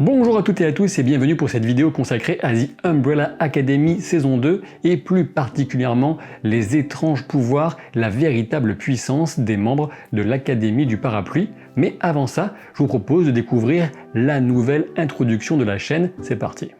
Bonjour à toutes et à tous et bienvenue pour cette vidéo consacrée à The Umbrella Academy saison 2 et plus particulièrement les étranges pouvoirs, la véritable puissance des membres de l'Académie du Parapluie. Mais avant ça, je vous propose de découvrir la nouvelle introduction de la chaîne. C'est parti.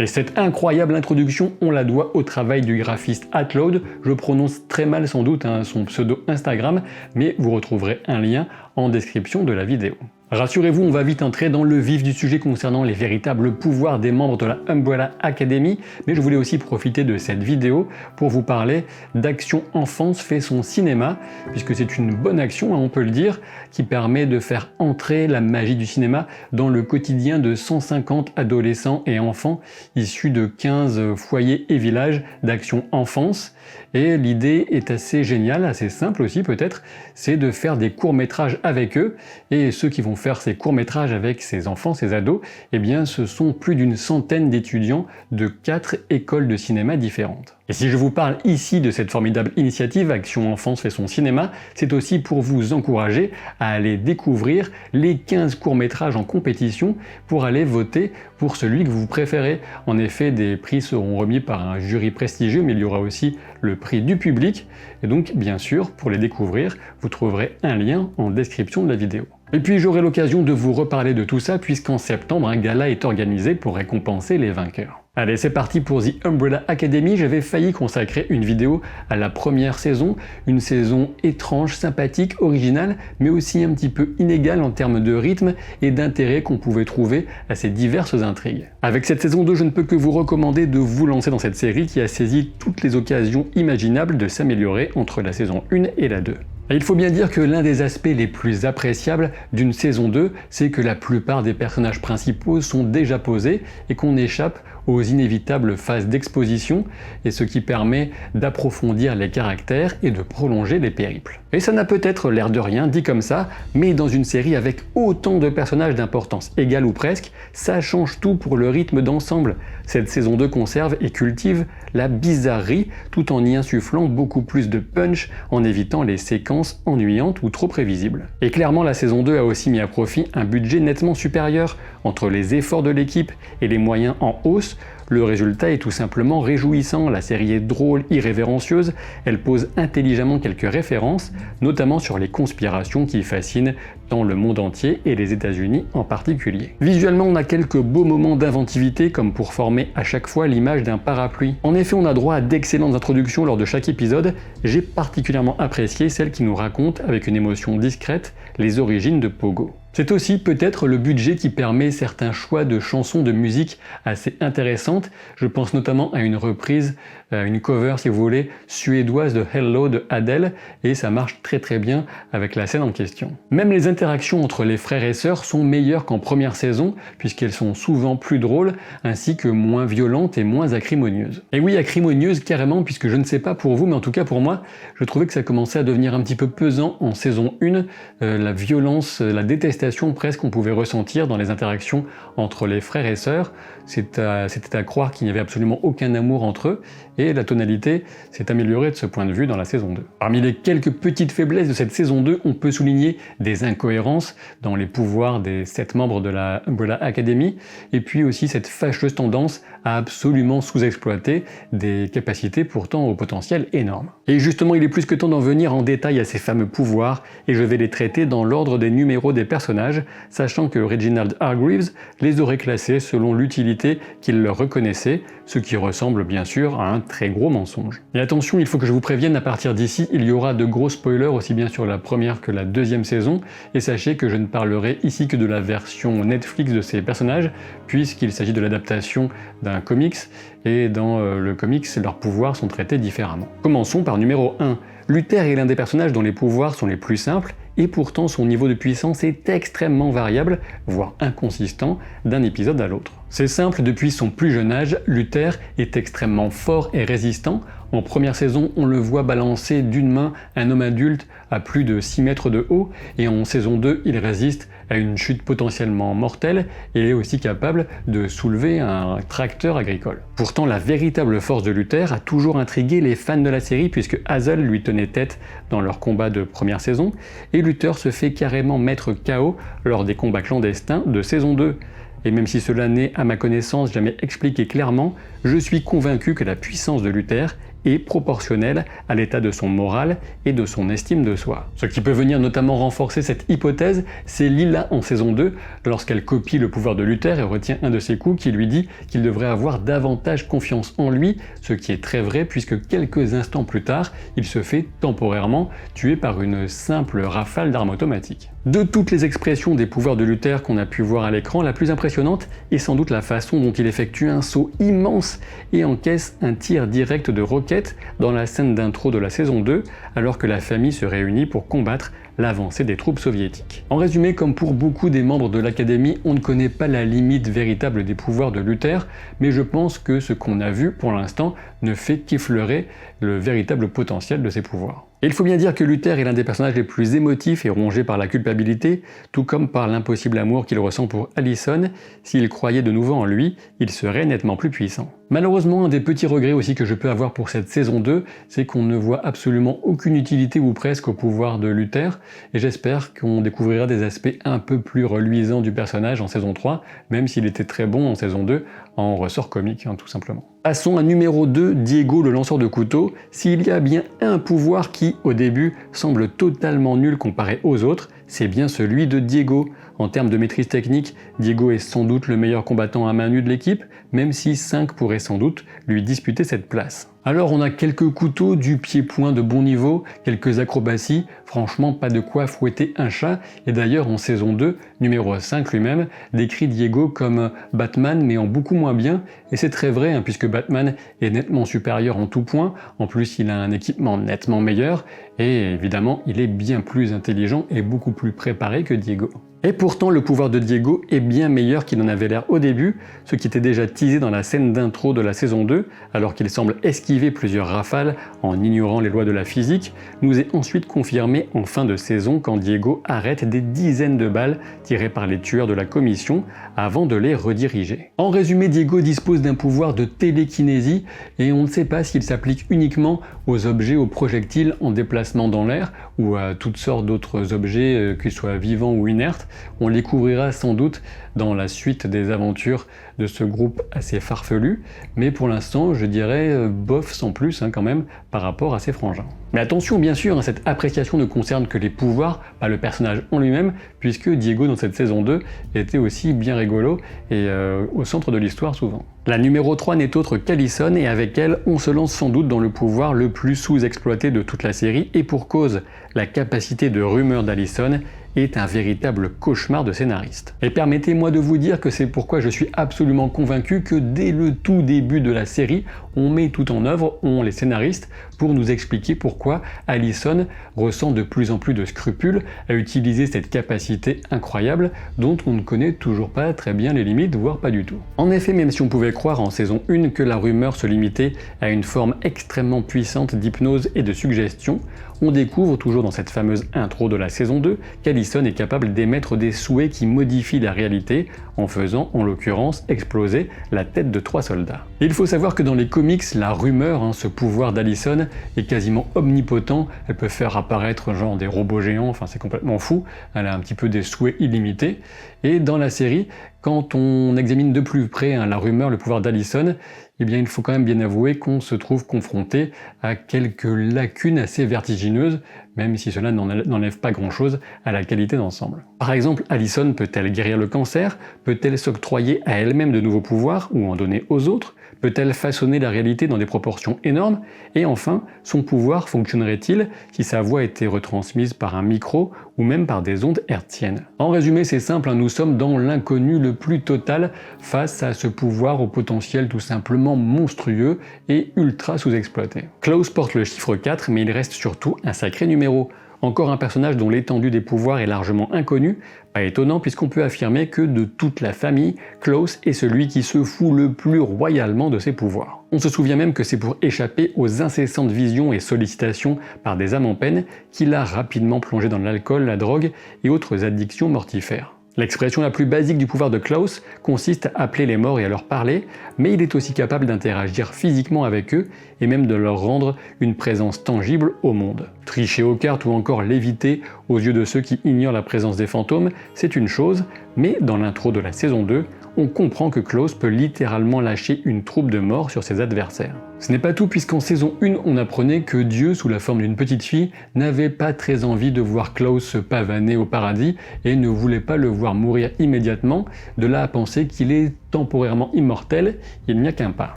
Et cette incroyable introduction, on la doit au travail du graphiste Atload. Je prononce très mal sans doute son pseudo Instagram, mais vous retrouverez un lien en description de la vidéo. Rassurez-vous, on va vite entrer dans le vif du sujet concernant les véritables pouvoirs des membres de la Umbrella Academy, mais je voulais aussi profiter de cette vidéo pour vous parler d'Action Enfance fait son cinéma, puisque c'est une bonne action, on peut le dire, qui permet de faire entrer la magie du cinéma dans le quotidien de 150 adolescents et enfants issus de 15 foyers et villages d'Action Enfance. Et l'idée est assez géniale, assez simple aussi peut-être, c'est de faire des courts-métrages avec eux, et ceux qui vont faire ces courts-métrages avec ces enfants, ces ados, eh bien ce sont plus d'une centaine d'étudiants de 4 écoles de cinéma différentes. Et si je vous parle ici de cette formidable initiative Action Enfance fait son cinéma, c'est aussi pour vous encourager à aller découvrir les 15 courts-métrages en compétition pour aller voter pour celui que vous préférez. En effet, des prix seront remis par un jury prestigieux, mais il y aura aussi le prix du public. Et donc, bien sûr, pour les découvrir, vous trouverez un lien en description de la vidéo. Et puis j'aurai l'occasion de vous reparler de tout ça puisqu'en septembre, un gala est organisé pour récompenser les vainqueurs. Allez, c'est parti pour The Umbrella Academy. J'avais failli consacrer une vidéo à la première saison, une saison étrange, sympathique, originale, mais aussi un petit peu inégale en termes de rythme et d'intérêt qu'on pouvait trouver à ces diverses intrigues. Avec cette saison 2, je ne peux que vous recommander de vous lancer dans cette série qui a saisi toutes les occasions imaginables de s'améliorer entre la saison 1 et la 2. Et il faut bien dire que l'un des aspects les plus appréciables d'une saison 2, c'est que la plupart des personnages principaux sont déjà posés et qu'on échappe aux inévitables phases d'exposition, et ce qui permet d'approfondir les caractères et de prolonger les périples. Et ça n'a peut-être l'air de rien dit comme ça, mais dans une série avec autant de personnages d'importance égale ou presque, ça change tout pour le rythme d'ensemble. Cette saison 2 conserve et cultive la bizarrerie tout en y insufflant beaucoup plus de punch en évitant les séquences ennuyantes ou trop prévisibles. Et clairement, la saison 2 a aussi mis à profit un budget nettement supérieur. Entre les efforts de l'équipe et les moyens en hausse, le résultat est tout simplement réjouissant. La série est drôle, irrévérencieuse, elle pose intelligemment quelques références, notamment sur les conspirations qui fascinent dans le monde entier et les États-Unis en particulier. Visuellement, on a quelques beaux moments d'inventivité comme pour former à chaque fois l'image d'un parapluie. En effet, on a droit à d'excellentes introductions lors de chaque épisode. J'ai particulièrement apprécié celle qui nous raconte avec une émotion discrète les origines de Pogo. C'est aussi peut-être le budget qui permet certains choix de chansons de musique assez intéressantes. Je pense notamment à une reprise, une cover si vous voulez, suédoise de Hello de Adele, et ça marche très bien avec la scène en question. Même les interactions entre les frères et sœurs sont meilleures qu'en première saison, puisqu'elles sont souvent plus drôles, ainsi que moins violentes et moins acrimonieuses. Et oui, acrimonieuses carrément, puisque je ne sais pas pour vous, mais en tout cas pour moi, je trouvais que ça commençait à devenir un petit peu pesant en saison 1, la violence, la détestation presque qu'on pouvait ressentir dans les interactions entre les frères et sœurs. C'était à croire qu'il n'y avait absolument aucun amour entre eux, et la tonalité s'est améliorée de ce point de vue dans la saison 2. Parmi les quelques petites faiblesses de cette saison 2, on peut souligner des incohérences dans les pouvoirs des 7 membres de la Umbrella Academy, et puis aussi cette fâcheuse tendance à absolument sous-exploiter des capacités pourtant au potentiel énorme. Et justement, il est plus que temps d'en venir en détail à ces fameux pouvoirs, et je vais les traiter dans l'ordre des numéros des personnages, sachant que Reginald Hargreaves les aurait classés selon l'utilité qu'il leur reconnaissait, ce qui ressemble bien sûr à un très gros mensonge. Et attention, il faut que je vous prévienne, à partir d'ici, il y aura de gros spoilers aussi bien sur la première que la deuxième saison, et sachez que je ne parlerai ici que de la version Netflix de ces personnages, puisqu'il s'agit de l'adaptation d'un comics, et dans le comics, leurs pouvoirs sont traités différemment. Commençons par numéro 1. Luther est l'un des personnages dont les pouvoirs sont les plus simples, et pourtant son niveau de puissance est extrêmement variable, voire inconsistant, d'un épisode à l'autre. C'est simple, depuis son plus jeune âge, Luther est extrêmement fort et résistant. En première saison, on le voit balancer d'une main un homme adulte à plus de 6 mètres de haut, et en saison 2, il résiste à une chute potentiellement mortelle, et il est aussi capable de soulever un tracteur agricole. Pourtant, la véritable force de Luther a toujours intrigué les fans de la série, puisque Hazel lui tenait tête dans leur combat de première saison, et Luther se fait carrément mettre KO lors des combats clandestins de saison 2. Et même si cela n'est, à ma connaissance, jamais expliqué clairement, je suis convaincu que la puissance de Luther est proportionnelle à l'état de son moral et de son estime de soi. Ce qui peut venir notamment renforcer cette hypothèse, c'est Lila en saison 2, lorsqu'elle copie le pouvoir de Luther et retient un de ses coups qui lui dit qu'il devrait avoir davantage confiance en lui, ce qui est très vrai puisque quelques instants plus tard, il se fait temporairement tuer par une simple rafale d'armes automatiques. De toutes les expressions des pouvoirs de Luther qu'on a pu voir à l'écran, la plus impressionnante est sans doute la façon dont il effectue un saut immense et encaisse un tir direct de roquette dans la scène d'intro de la saison 2, alors que la famille se réunit pour combattre l'avancée des troupes soviétiques. En résumé, comme pour beaucoup des membres de l'Académie, on ne connaît pas la limite véritable des pouvoirs de Luther, mais je pense que ce qu'on a vu pour l'instant ne fait qu'effleurer le véritable potentiel de ses pouvoirs. Et il faut bien dire que Luther est l'un des personnages les plus émotifs et rongé par la culpabilité, tout comme par l'impossible amour qu'il ressent pour Allison. S'il croyait de nouveau en lui, il serait nettement plus puissant. Malheureusement, un des petits regrets aussi que je peux avoir pour cette saison 2, c'est qu'on ne voit absolument aucune utilité ou presque au pouvoir de Luther, et j'espère qu'on découvrira des aspects un peu plus reluisants du personnage en saison 3, même s'il était très bon en saison 2, en ressort comique, tout simplement. Passons à numéro 2, Diego le lanceur de couteau. S'il y a bien un pouvoir qui, au début, semble totalement nul comparé aux autres, c'est bien celui de Diego. En termes de maîtrise technique, Diego est sans doute le meilleur combattant à main nue de l'équipe, même si 5 pourraient sans doute lui disputer cette place. Alors on a quelques couteaux, du pied-point de bon niveau, quelques acrobaties, franchement pas de quoi fouetter un chat, et d'ailleurs en saison 2, numéro 5 lui-même, décrit Diego comme Batman mais en beaucoup moins bien, et c'est très vrai puisque Batman est nettement supérieur en tout point, en plus il a un équipement nettement meilleur, et évidemment il est bien plus intelligent et beaucoup plus préparé que Diego. Et pourtant, le pouvoir de Diego est bien meilleur qu'il en avait l'air au début, ce qui était déjà teasé dans la scène d'intro de la saison 2, alors qu'il semble esquiver plusieurs rafales en ignorant les lois de la physique, nous est ensuite confirmé en fin de saison quand Diego arrête des dizaines de balles tirées par les tueurs de la commission avant de les rediriger. En résumé, Diego dispose d'un pouvoir de télékinésie et on ne sait pas s'il s'applique uniquement aux objets, aux projectiles en déplacement dans l'air ou à toutes sortes d'autres objets, qu'ils soient vivants ou inertes. On le découvrira sans doute dans la suite des aventures de ce groupe assez farfelu, mais pour l'instant je dirais bof sans plus quand même par rapport à ses frangins. Mais attention bien sûr, cette appréciation ne concerne que les pouvoirs, pas le personnage en lui-même, puisque Diego dans cette saison 2 était aussi bien rigolo et au centre de l'histoire souvent. La numéro 3 n'est autre qu'Allison, et avec elle on se lance sans doute dans le pouvoir le plus sous-exploité de toute la série, et pour cause, la capacité de rumeur d'Allison est un véritable cauchemar de scénariste. Et permettez-moi de vous dire que c'est pourquoi je suis absolument convaincu que dès le tout début de la série, on met tout en œuvre, les scénaristes, pour nous expliquer pourquoi Allison ressent de plus en plus de scrupules à utiliser cette capacité incroyable dont on ne connaît toujours pas très bien les limites, voire pas du tout. En effet, même si on pouvait croire en saison 1 que la rumeur se limitait à une forme extrêmement puissante d'hypnose et de suggestion, on découvre toujours dans cette fameuse intro de la saison 2 qu'Allison est capable d'émettre des souhaits qui modifient la réalité en faisant en l'occurrence exploser la tête de 3 soldats. Et il faut savoir que dans les comics, la rumeur, ce pouvoir d'Allison est quasiment omnipotent, elle peut faire apparaître genre des robots géants, c'est complètement fou, elle a un petit peu des souhaits illimités, et dans la série, quand on examine de plus près la rumeur, le pouvoir d'Allison, eh bien il faut quand même bien avouer qu'on se trouve confronté à quelques lacunes assez vertigineuses, même si cela n'enlève pas grand-chose à la qualité d'ensemble. Par exemple, Allison peut-elle guérir le cancer? Peut-elle s'octroyer à elle-même de nouveaux pouvoirs ou en donner aux autres? Peut-elle façonner la réalité dans des proportions énormes? Et enfin, son pouvoir fonctionnerait-il si sa voix était retransmise par un micro ou même par des ondes hertziennes? En résumé, c'est simple, nous sommes dans l'inconnu le plus total face à ce pouvoir au potentiel tout simplement monstrueux et ultra sous-exploité. Klaus porte le chiffre 4, mais il reste surtout un sacré numéro. Encore un personnage dont l'étendue des pouvoirs est largement inconnue, pas étonnant puisqu'on peut affirmer que de toute la famille, Klaus est celui qui se fout le plus royalement de ses pouvoirs. On se souvient même que c'est pour échapper aux incessantes visions et sollicitations par des âmes en peine qu'il a rapidement plongé dans l'alcool, la drogue et autres addictions mortifères. L'expression la plus basique du pouvoir de Klaus consiste à appeler les morts et à leur parler, mais il est aussi capable d'interagir physiquement avec eux et même de leur rendre une présence tangible au monde. Tricher aux cartes ou encore léviter aux yeux de ceux qui ignorent la présence des fantômes, c'est une chose, mais dans l'intro de la saison 2, on comprend que Klaus peut littéralement lâcher une troupe de morts sur ses adversaires. Ce n'est pas tout puisqu'en saison 1, on apprenait que Dieu, sous la forme d'une petite fille, n'avait pas très envie de voir Klaus se pavaner au paradis et ne voulait pas le voir mourir immédiatement, de là à penser qu'il est temporairement immortel, il n'y a qu'un pas.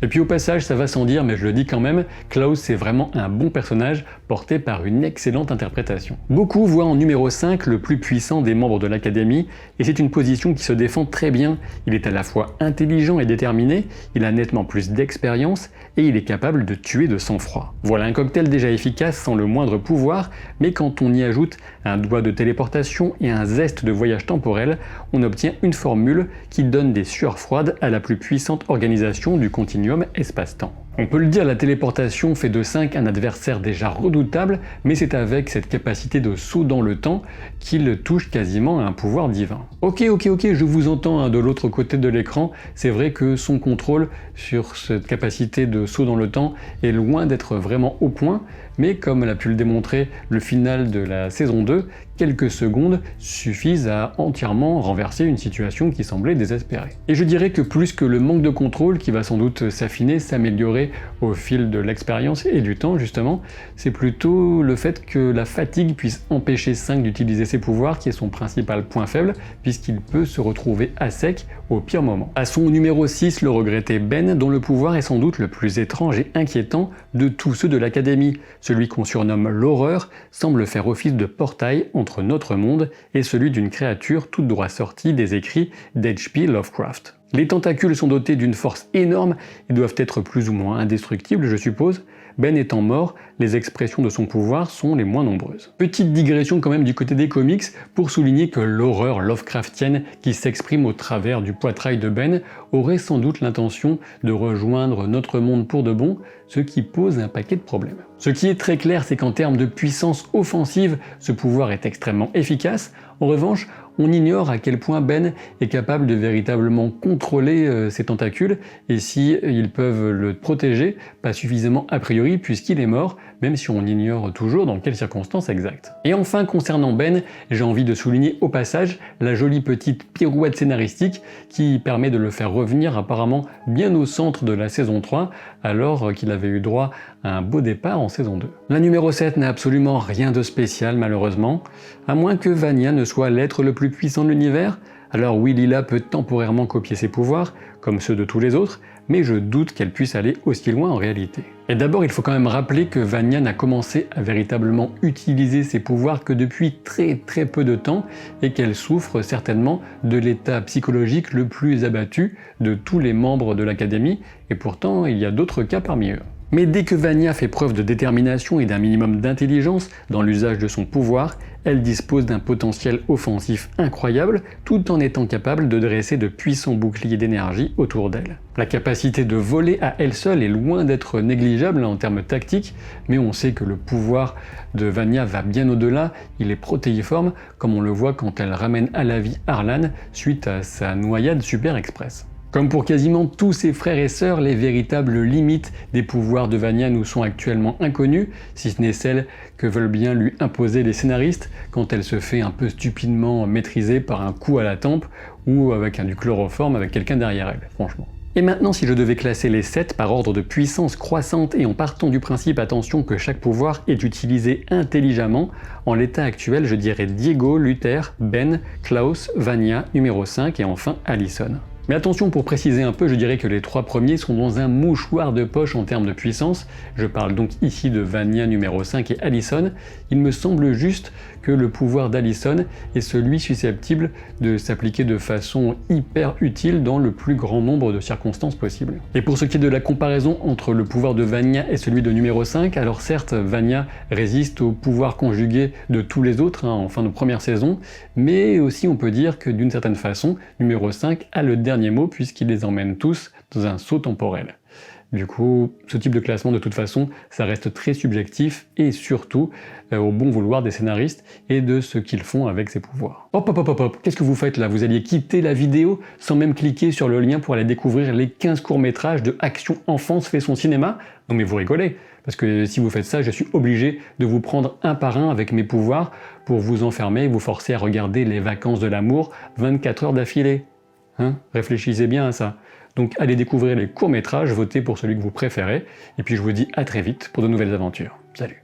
Et puis au passage, ça va sans dire, mais je le dis quand même, Klaus c'est vraiment un bon personnage porté par une excellente interprétation. Beaucoup voient en numéro 5 le plus puissant des membres de l'Académie, et c'est une position qui se défend très bien. Il est à la fois intelligent et déterminé, il a nettement plus d'expérience, et il est capable de tuer de sang-froid. Voilà un cocktail déjà efficace sans le moindre pouvoir, mais quand on y ajoute un doigt de téléportation et un zeste de voyage temporel, on obtient une formule qui donne des sueurs froides à la plus puissante organisation du continuum espace-temps. On peut le dire, la téléportation fait de 5 un adversaire déjà redoutable, mais c'est avec cette capacité de saut dans le temps qu'il touche quasiment à un pouvoir divin. Ok, je vous entends de l'autre côté de l'écran, c'est vrai que son contrôle sur cette capacité de saut dans le temps est loin d'être vraiment au point, mais comme l'a pu le démontrer le final de la saison 2, quelques secondes suffisent à entièrement renverser une situation qui semblait désespérée. Et je dirais que plus que le manque de contrôle qui va sans doute s'affiner, s'améliorer au fil de l'expérience et du temps justement, c'est plutôt le fait que la fatigue puisse empêcher 5 d'utiliser ses pouvoirs qui est son principal point faible puisqu'il peut se retrouver à sec au pire moment. À son numéro 6, le regretté Ben, dont le pouvoir est sans doute le plus étrange et inquiétant de tous ceux de l'Académie. Celui qu'on surnomme l'horreur semble faire office de portail entre notre monde et celui d'une créature toute droit sortie des écrits d'H.P. Lovecraft. Les tentacules sont dotés d'une force énorme et doivent être plus ou moins indestructibles, je suppose. Ben étant mort, les expressions de son pouvoir sont les moins nombreuses. Petite digression quand même du côté des comics pour souligner que l'horreur Lovecraftienne qui s'exprime au travers du poitrail de Ben aurait sans doute l'intention de rejoindre notre monde pour de bon, ce qui pose un paquet de problèmes. Ce qui est très clair, c'est qu'en termes de puissance offensive, ce pouvoir est extrêmement efficace. En revanche, on ignore à quel point Ben est capable de véritablement contrôler ses tentacules et si ils peuvent le protéger, pas suffisamment a priori puisqu'il est mort, même si on ignore toujours dans quelles circonstances exactes. Et enfin, concernant Ben, j'ai envie de souligner au passage la jolie petite pirouette scénaristique qui permet de le faire revenir apparemment bien au centre de la saison 3, alors qu'il avait eu droit à un beau départ en saison 2. La numéro 7 n'a absolument rien de spécial malheureusement, à moins que Vanya ne soit l'être le plus puissant de l'univers. Alors oui, Lila peut temporairement copier ses pouvoirs, comme ceux de tous les autres, mais je doute qu'elle puisse aller aussi loin en réalité. Et d'abord, il faut quand même rappeler que Vanya n'a commencé à véritablement utiliser ses pouvoirs que depuis très peu de temps, et qu'elle souffre certainement de l'état psychologique le plus abattu de tous les membres de l'Académie, et pourtant il y a d'autres cas parmi eux. Mais dès que Vanya fait preuve de détermination et d'un minimum d'intelligence dans l'usage de son pouvoir, elle dispose d'un potentiel offensif incroyable tout en étant capable de dresser de puissants boucliers d'énergie autour d'elle. La capacité de voler à elle seule est loin d'être négligeable en termes tactiques, mais on sait que le pouvoir de Vanya va bien au-delà, il est protéiforme comme on le voit quand elle ramène à la vie Arlan suite à sa noyade super express. Comme pour quasiment tous ses frères et sœurs, les véritables limites des pouvoirs de Vanya nous sont actuellement inconnues, si ce n'est celles que veulent bien lui imposer les scénaristes quand elle se fait un peu stupidement maîtriser par un coup à la tempe ou avec du chloroforme avec quelqu'un derrière elle, franchement. Et maintenant, si je devais classer les 7 par ordre de puissance croissante et en partant du principe, attention, que chaque pouvoir est utilisé intelligemment, en l'état actuel, je dirais Diego, Luther, Ben, Klaus, Vanya, numéro 5 et enfin Allison. Mais attention, pour préciser un peu, je dirais que les 3 premiers sont dans un mouchoir de poche en termes de puissance. Je parle donc ici de Vania numéro 5 et Allison. Il me semble juste que le pouvoir d'Allison est celui susceptible de s'appliquer de façon hyper utile dans le plus grand nombre de circonstances possibles. Et pour ce qui est de la comparaison entre le pouvoir de Vania et celui de numéro 5, alors certes, Vania résiste au pouvoir conjugué de tous les autres en fin de première saison, mais aussi on peut dire que d'une certaine façon, numéro 5 a le dernier mot puisqu'il les emmène tous dans un saut temporel. Du coup, ce type de classement, de toute façon, ça reste très subjectif et surtout au bon vouloir des scénaristes et de ce qu'ils font avec ces pouvoirs. Hop, hop, hop, hop, hop, qu'est-ce que vous faites là? Vous alliez quitter la vidéo sans même cliquer sur le lien pour aller découvrir les 15 courts-métrages de Action Enfance fait son cinéma? Non mais vous rigolez, parce que si vous faites ça, je suis obligé de vous prendre un par un avec mes pouvoirs pour vous enfermer et vous forcer à regarder Les Vacances de l'amour 24 heures d'affilée. Hein? Réfléchissez bien à ça. Donc allez découvrir les courts-métrages, votez pour celui que vous préférez, et puis je vous dis à très vite pour de nouvelles aventures. Salut!